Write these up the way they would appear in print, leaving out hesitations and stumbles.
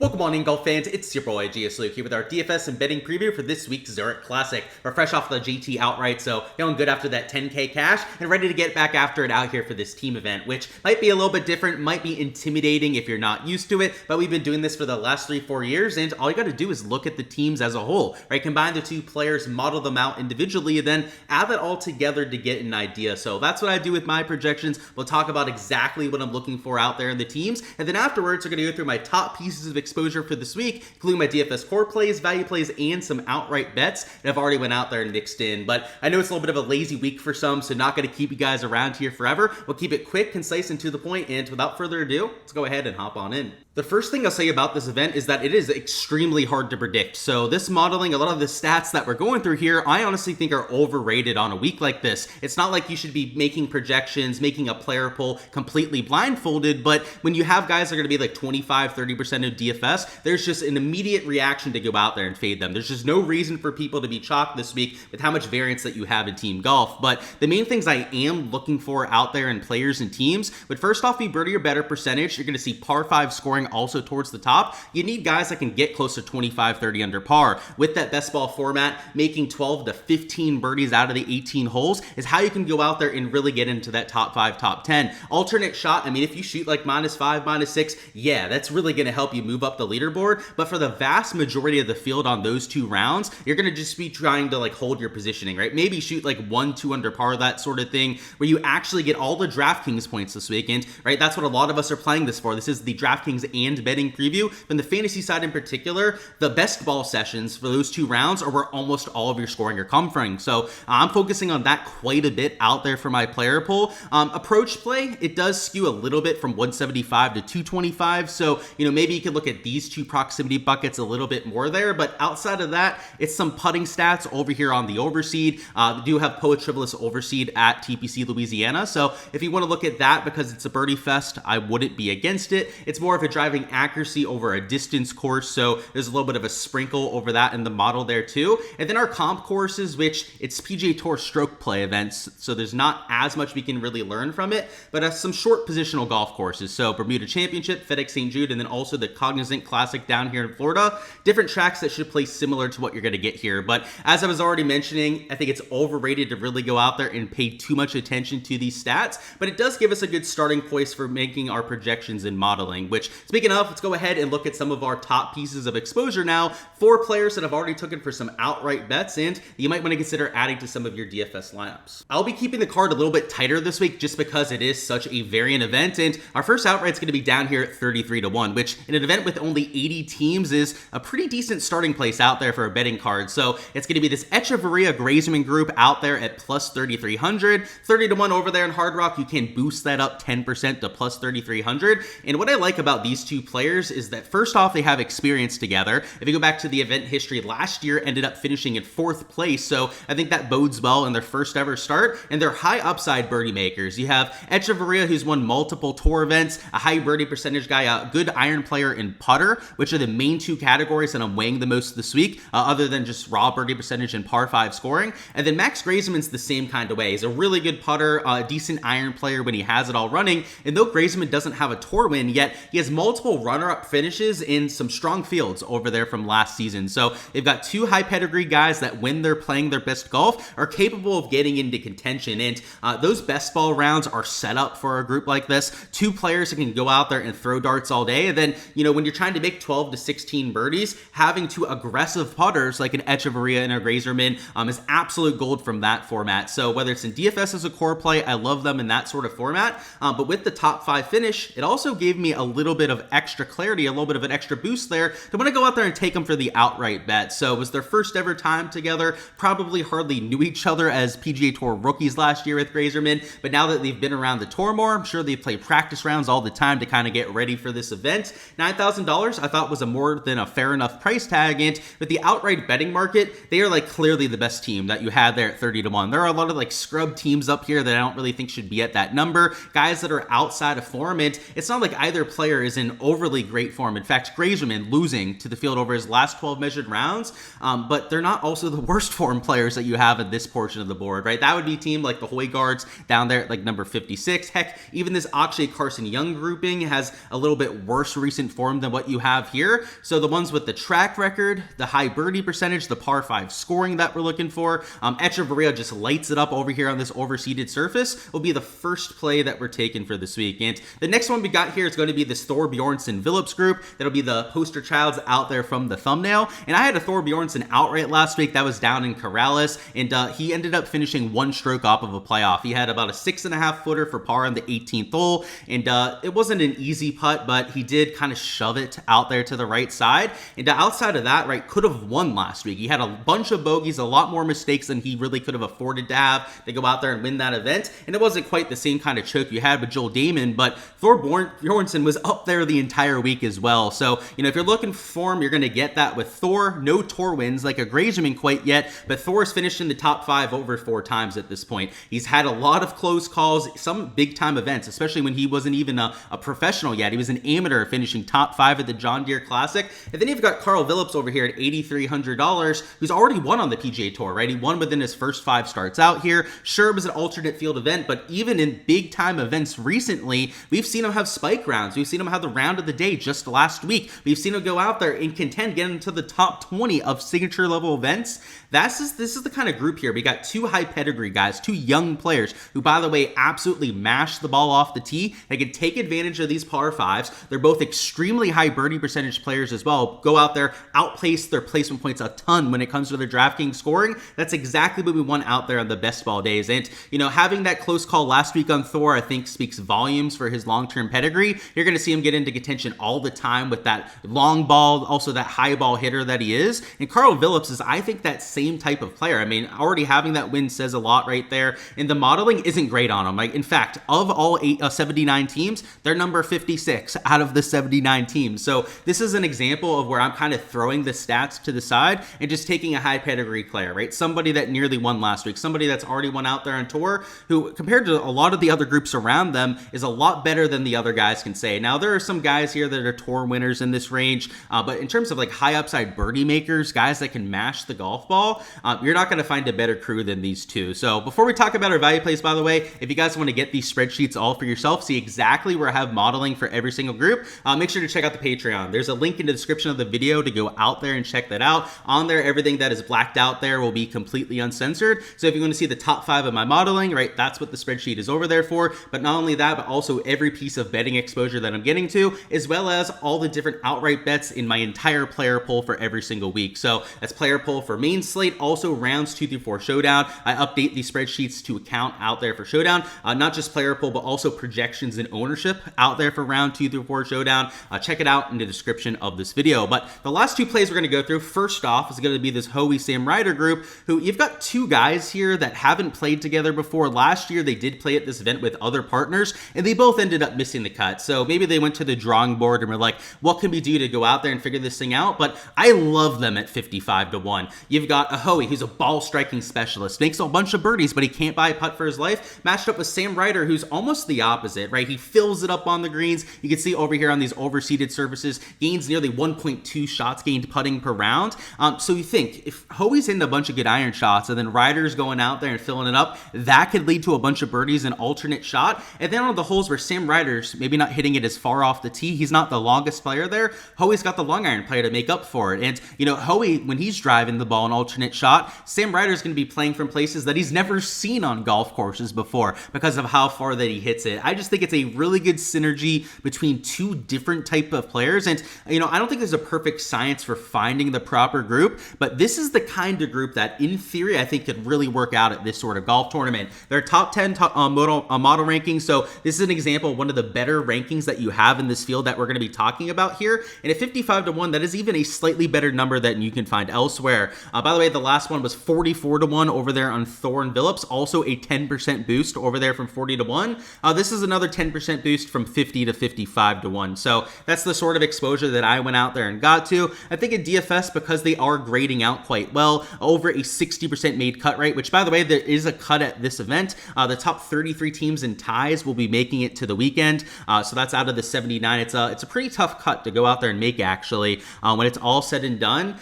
Welcome on in, golf fans. It's your boy Gsluke here with our DFS and betting preview for this week's Zurich Classic. We're fresh off the GT outright, so feeling good after that 10K cash and ready to get back after it out here for this team event, which might be a little bit different, might be intimidating if you're not used to it, but we've been doing this for the last 3-4 years, and all you got to do is look at the teams as a whole, right? Combine the two players, model them out individually, and then add that all together to get an idea. So that's what I do with my projections. We'll talk about exactly what I'm looking for out there in the teams, and then afterwards, we're going to go through my top pieces of exposure for this week, including my DFS core plays, value plays, and some outright bets that I've already went out there and mixed in. But I know it's a little bit of a lazy week for some, so not going to keep you guys around here forever. We'll keep it quick, concise, and to the point, and without further ado, let's go ahead and hop on in. The first thing I'll say about this event is that it is extremely hard to predict. So this modeling, a lot of the stats that we're going through here, I honestly think are overrated on a week like this. It's not like you should be making projections, making a player pool completely blindfolded, but when you have guys that are going to be like 25, 30% of DFS, there's just an immediate reaction to go out there and fade them. There's just no reason for people to be chalked this week with how much variance that you have in team golf. But the main things I am looking for out there in players and teams would first off be birdie or better percentage. You're going to see par 5 scoring also towards the top. You need guys that can get close to 25, 30 under par. With that best ball format, making 12 to 15 birdies out of the 18 holes is how you can go out there and really get into that top 5, top 10. Alternate shot, I mean, if you shoot like -5, -6, yeah, that's really going to help you move up the leaderboard. But for the vast majority of the field on those two rounds, you're going to just be trying to like hold your positioning, right? Maybe shoot like 1, 2 under par, that sort of thing, where you actually get all the Draftkings points this weekend, right? That's what a lot of us are playing this for. This is the Draftkings and betting preview. From the fantasy side in particular, the best ball sessions for those two rounds are where almost all of your scoring are coming from. So I'm focusing on that quite a bit out there for my player pool. Approach play, it does skew a little bit from 175 to 225. So, maybe you could look at these two proximity buckets a little bit more there. But outside of that, it's some putting stats over here on the overseed. We do have Poetribolous overseed at TPC Louisiana. So if you want to look at that because it's a birdie fest, I wouldn't be against it. It's more of a driving accuracy over a distance course, so there's a little bit of a sprinkle over that in the model there too. And then our comp courses, which it's PGA Tour stroke play events, so there's not as much we can really learn from it, but some short positional golf courses. So Bermuda Championship, FedEx St. Jude, and then also the Cognizant Classic down here in Florida. Different tracks that should play similar to what you're going to get here. But as I was already mentioning, I think it's overrated to really go out there and pay too much attention to these stats, but it does give us a good starting point for making our projections and modeling, which, speaking of, let's go ahead and look at some of our top pieces of exposure now for players that I've already taken for some outright bets, and you might want to consider adding to some of your DFS lineups. I'll be keeping the card a little bit tighter this week just because it is such a variant event, and our first outright is going to be down here at 33-1, which in an event with only 80 teams is a pretty decent starting place out there for a betting card. So it's going to be this Echeverria Grazerman group out there at plus 3,300, 30-1 over there in Hard Rock. You can boost that up 10% to plus 3,300. And what I like about these two players is that first off, they have experience together. If you go back to the event history last year, ended up finishing in 4th place. So I think that bodes well in their first ever start. And they're high upside birdie makers. You have Echeverria, who's won multiple tour events, a high birdie percentage guy, a good iron player in putter, which are the main two categories that I'm weighing the most this week, other than just raw birdie percentage and par 5 scoring. And then Max Grazerman's the same kind of way. He's a really good putter, a decent iron player when he has it all running. And though Grazerman doesn't have a tour win yet, he has multiple runner-up finishes in some strong fields over there from last season. So they've got two high pedigree guys that when they're playing their best golf are capable of getting into contention. And those best ball rounds are set up for a group like this. Two players that can go out there and throw darts all day. And then, when you're trying to make 12 to 16 birdies, having two aggressive putters like an Echeverria and a Grazerman is absolute gold from that format. So whether it's in DFS as a core play, I love them in that sort of format. But with the top 5 finish, it also gave me a little bit of extra clarity, a little bit of an extra boost there to want to go out there and take them for the outright bet. So it was their first ever time together, probably hardly knew each other as PGA Tour rookies last year with Grazerman, but now that they've been around the tour more, I'm sure they play practice rounds all the time to kind of get ready for this event. $9,000 I thought was a more than a fair enough price tag, and with the outright betting market, they are like clearly the best team that you had there at 30-1. There are a lot of like scrub teams up here that I don't really think should be at that number, guys that are outside of form, and it's not like either player is in overly great form. In fact, Gsluke losing to the field over his last 12 measured rounds, but they're not also the worst form players that you have at this portion of the board, right? That would be a team like the Hoygaards down there at like number 56. Heck, even this Akshay Carson Young grouping has a little bit worse recent form than what you have here. So the ones with the track record, the high birdie percentage, the par 5 scoring that we're looking for, Echeverria just lights it up over here on this overseeded surface, will be the first play that we're taking for this week. And the next one we got here is going to be this Thor Bjornsson Phillips group. That'll be the poster childs out there from the thumbnail. And I had a Thor Bjornsson outright last week. That was down in Corrales, and he ended up finishing one stroke off of a playoff. He had about a 6.5 footer for par on the 18th hole, and it wasn't an easy putt, but he did kind of shove it out there to the right side. And outside of that, right, could have won last week. He had a bunch of bogeys, a lot more mistakes than he really could have afforded to have to go out there and win that event. And it wasn't quite the same kind of choke you had with Joel Damon, but Thor Bjornsson was up there the entire week as well. So, if you're looking for form, you're going to get that with Thor. No tour wins like a Gsluke quite yet, but Thor's finished in the top 5 over 4 times at this point. He's had a lot of close calls, some big time events, especially when he wasn't even a professional yet. He was an amateur, finishing top 5 at the John Deere Classic. And then you've got Carl Phillips over here at $8,300, who's already won on the PGA Tour, right? He won within his first 5 starts out here. Sure, it was an alternate field event, but even in big time events recently, we've seen him have spike rounds. We've seen him have the round of the day just last week. We've seen him go out there and contend, get into the top 20 of signature level events. This is the kind of group here. We got 2 high pedigree guys, 2 young players who, by the way, absolutely mash the ball off the tee. They can take advantage of these par 5s. They're both extremely high birdie percentage players as well. Go out there, outpace their placement points a ton when it comes to their DraftKings scoring. That's exactly what we want out there on the best ball days. And, having that close call last week on Thor, I think speaks volumes for his long-term pedigree. You're going to see him get into contention all the time with that long ball, also that high ball hitter that he is. And Carl Phillips is, I think, that same type of player. I mean, already having that win says a lot right there. And the modeling isn't great on him. Like, in fact, of all 79 teams, they're number 56 out of the 79 teams. So this is an example of where I'm kind of throwing the stats to the side and just taking a high pedigree player, right? Somebody that nearly won last week, somebody that's already won out there on tour, who compared to a lot of the other groups around them is a lot better than the other guys can say. Now, there are some guys here that are tour winners in this range, but in terms of like high upside birdie makers, guys that can mash the golf ball, you're not going to find a better crew than these 2. So before we talk about our value plays, by the way, if you guys want to get these spreadsheets all for yourself, see exactly where I have modeling for every single group, make sure to check out the Patreon. There's a link in the description of the video to go out there and check that out. On there, everything that is blacked out there will be completely uncensored. So if you want to see the top 5 of my modeling, right, that's what the spreadsheet is over there for. But not only that, but also every piece of betting exposure that I'm getting to, as well as all the different outright bets in my entire player pool for every single week. So that's player pool for main slate, also rounds 2 through 4 showdown. I update these spreadsheets to account out there for showdown, not just player pool, but also projections and ownership out there for round 2 through 4 showdown. Check it out in the description of this video. But the last 2 plays we're going to go through, first off, is going to be this Howie Sam Ryder group, who you've got 2 guys here that haven't played together before. Last year, they did play at this event with other partners, and they both ended up missing the cut. So maybe they went to the drawing board and were like, what can we do to go out there and figure this thing out? But I love them at 55-1. You've got a Howie, who's a ball striking specialist, makes a bunch of birdies, but he can't buy a putt for his life, matched up with Sam Ryder, who's almost the opposite, right? He fills it up on the greens. You can see over here on these overseeded surfaces, gains nearly 1.2 shots gained putting per round. So you think, if Howie's hitting a bunch of good iron shots, and then Ryder's going out there and filling it up, that could lead to a bunch of birdies and alternate shot. And then on the holes where Sam Ryder's maybe not hitting it as far off the tee, he's not the longest player there, Howie's got the long iron player to make up for it. And, Howie, when he's driving the ball an alternate shot, Sam Ryder's going to be playing from places that he's never seen on golf courses before because of how far that he hits it. I just think it's a really good synergy between 2 different type of players. And, I don't think there's a perfect science for finding the proper group, but this is the kind of group that, in theory, I think could really work out at this sort of golf tournament. They're top 10 model rankings, so this is an example of one of the better rankings that you have in this field that we're going to be talking about here. And at 55-1, that is even a slightly better number than you can find elsewhere. By the way, the last one was 44-1 over there on Thor and Phillips, also a 10% boost over there from 40-1. This is another 10% boost from 50 to 55-1. So that's the sort of exposure that I went out there and got to. I think in DFS, because they are grading out quite well, over a 60% made cut rate, which, by the way, there is a cut at this event. The top 33 teams in ties will be making it to the weekend. So that's out of the 79. It's a pretty tough cut to go out there and make, actually, when it's all said and done.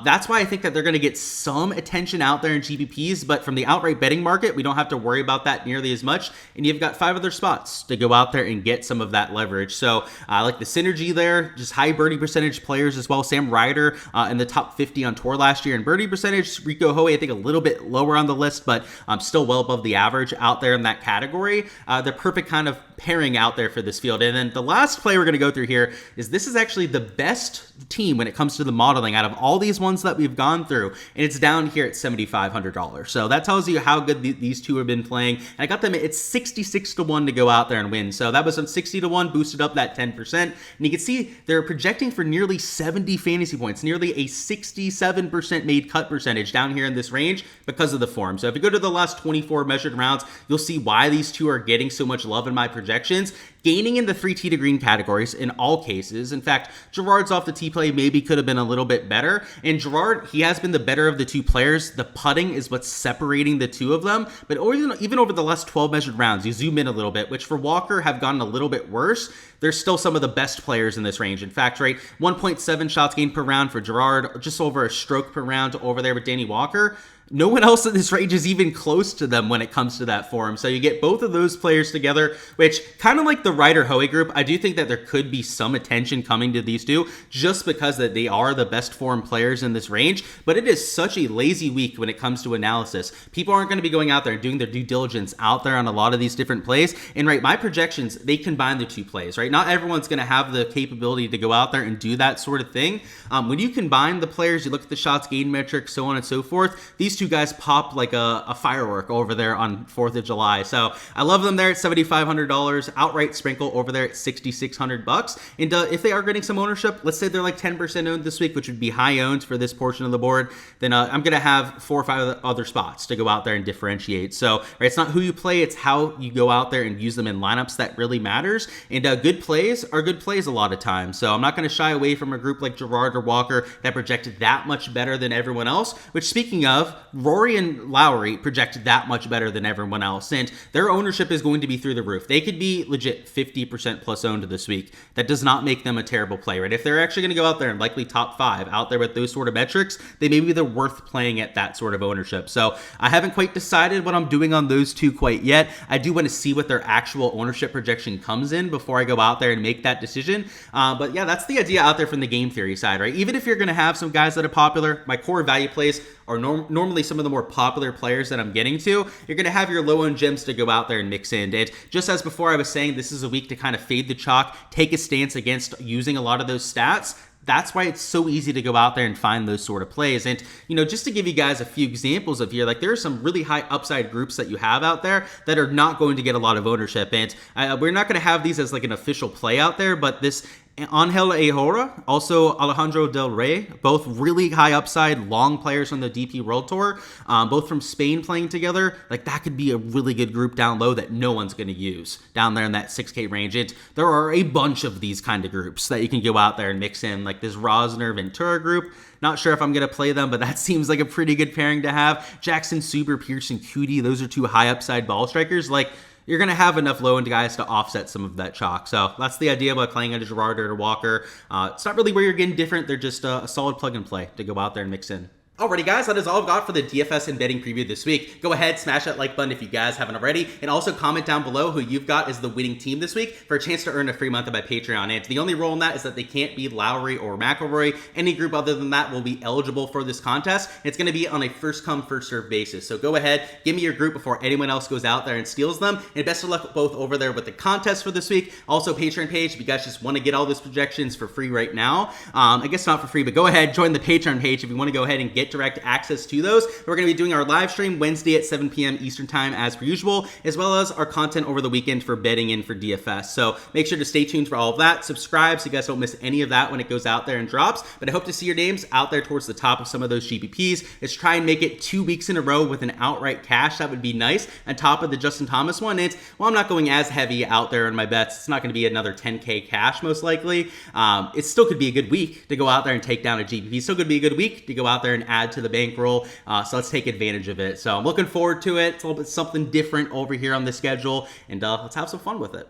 That's why I think that they're going to get some attention out there in GPPs, but from the outright betting market, we don't have to worry about that nearly as much, and you've got 5 other spots to go out there and get some of that leverage. So I like the synergy there, just high birdie percentage players as well. Sam Ryder in the top 50 on tour last year in birdie percentage. Rico Hoey, I think, a little bit lower on the list, but still well above the average out there in that category. They're perfect kind of pairing out there for this field. And then the last play we're going to go through here is this is actually the best team when it comes to the modeling out of all these ones that we've gone through, and it's down here at $7,500. So that tells you how good these two have been playing. And I got them at 66 to 1 to go out there and win. So that was on 60 to 1, boosted up that 10%. And you can see they're projecting for nearly 70 fantasy points, nearly a 67% made cut percentage down here in this range because of the form. So if you go to the last 24 measured rounds, you'll see why these two are getting so much love in my projections. Gaining in the 3 tee to green categories in all cases. In fact, Gerard's off the tee play maybe could have been a little bit better. And Gerard, he has been the better of the two players. The putting is what's separating the two of them. But even over the last 12 measured rounds, you zoom in a little bit, which for Walker have gotten a little bit worse. They're still some of the best players in this range. In fact, right, 1.7 shots gained per round for Gerard, just over a stroke per round over there with Danny Walker. No one else in this range is even close to them when it comes to that form. So you get both of those players together, which kind of like the Ryder Hoey group, I do think that there could be some attention coming to these two just because that they are the best form players in this range. But it is such a lazy week when it comes to analysis. People aren't going to be going out there and doing their due diligence out there on a lot of these different plays. And right, my projections, they combine the two plays, right? Not everyone's going to have the capability to go out there and do that sort of thing. When you combine the players, you look at the shots gained metrics, so on and so forth, these two guys pop like a firework over there on 4th of July. So I love them there at $7,500. Outright sprinkle over there at $6,600. And if they are getting some ownership, let's say they're like 10% owned this week, which would be high owned for this portion of the board, then I'm going to have 4 or 5 other spots to go out there and differentiate. So right, it's not who you play, it's how you go out there and use them in lineups that really matters. And good plays are good plays a lot of times. So I'm not going to shy away from a group like Gerard or Walker that projected that much better than everyone else, which, speaking of, Rory and Lowry projected that much better than everyone else, and their ownership is going to be through the roof. They could be legit 50% plus owned this week. That does not make them a terrible play, right? If they're actually going to go out there and likely top 5 out there with those sort of metrics, they may be the worth playing at that sort of ownership. So I haven't quite decided what I'm doing on those two quite yet. I do want to see what their actual ownership projection comes in before I go out there and make that decision. But yeah, that's the idea out there from the game theory side, right? Even if you're going to have some guys that are popular, my core value plays are normally some of the more popular players that I'm getting to. You're going to have your low-owned gems to go out there and mix in. And just as before I was saying, this is a week to kind of fade the chalk, take a stance against using a lot of those stats. That's why it's so easy to go out there and find those sort of plays. And, just to give you guys a few examples of here, like there are some really high upside groups that you have out there that are not going to get a lot of ownership. And we're not going to have these as like an official play out there, but this Angel Ehora, also Alejandro Del Rey, both really high upside, long players on the DP World Tour, both from Spain playing together. Like that could be a really good group down low that no one's going to use down there in that 6K range. And there are a bunch of these kind of groups that you can go out there and mix in, like this Rosner Ventura group. Not sure if I'm going to play them, but that seems like a pretty good pairing to have. Jackson Suber, Pearson Cootie, those are two high upside ball strikers. Like, you're going to have enough low-end guys to offset some of that chalk. So that's the idea about playing under Gerard or Walker. It's not really where you're getting different. They're just a solid plug and play to go out there and mix in. Alrighty guys, that is all I've got for the DFS and betting preview this week. Go ahead, smash that like button if you guys haven't already, and also comment down below who you've got as the winning team this week for a chance to earn a free month of my Patreon. And the only rule in that is that they can't be Lowry or McIlroy. Any group other than that will be eligible for this contest. It's going to be on a first come, first serve basis. So go ahead, give me your group before anyone else goes out there and steals them. And best of luck both over there with the contest for this week. Also Patreon page, if you guys just want to get all those projections for free right now. I guess not for free, but go ahead, join the Patreon page if you want to go ahead and get direct access to those. We're going to be doing our live stream Wednesday at 7 p.m. Eastern time as per usual, as well as our content over the weekend for betting and for DFS. So make sure to stay tuned for all of that. Subscribe so you guys don't miss any of that when it goes out there and drops. But I hope to see your names out there towards the top of some of those GPPs. Let's try and make it 2 weeks in a row with an outright cash. That would be nice on top of the Justin Thomas one. And I'm not going as heavy out there in my bets. It's not going to be another 10K cash most likely. It still could be a good week to go out there and take down a GPP. It's still could be a good week to go out there and add to the bankroll. So let's take advantage of it. So I'm looking forward to it. It's a little bit something different over here on the schedule, and let's have some fun with it.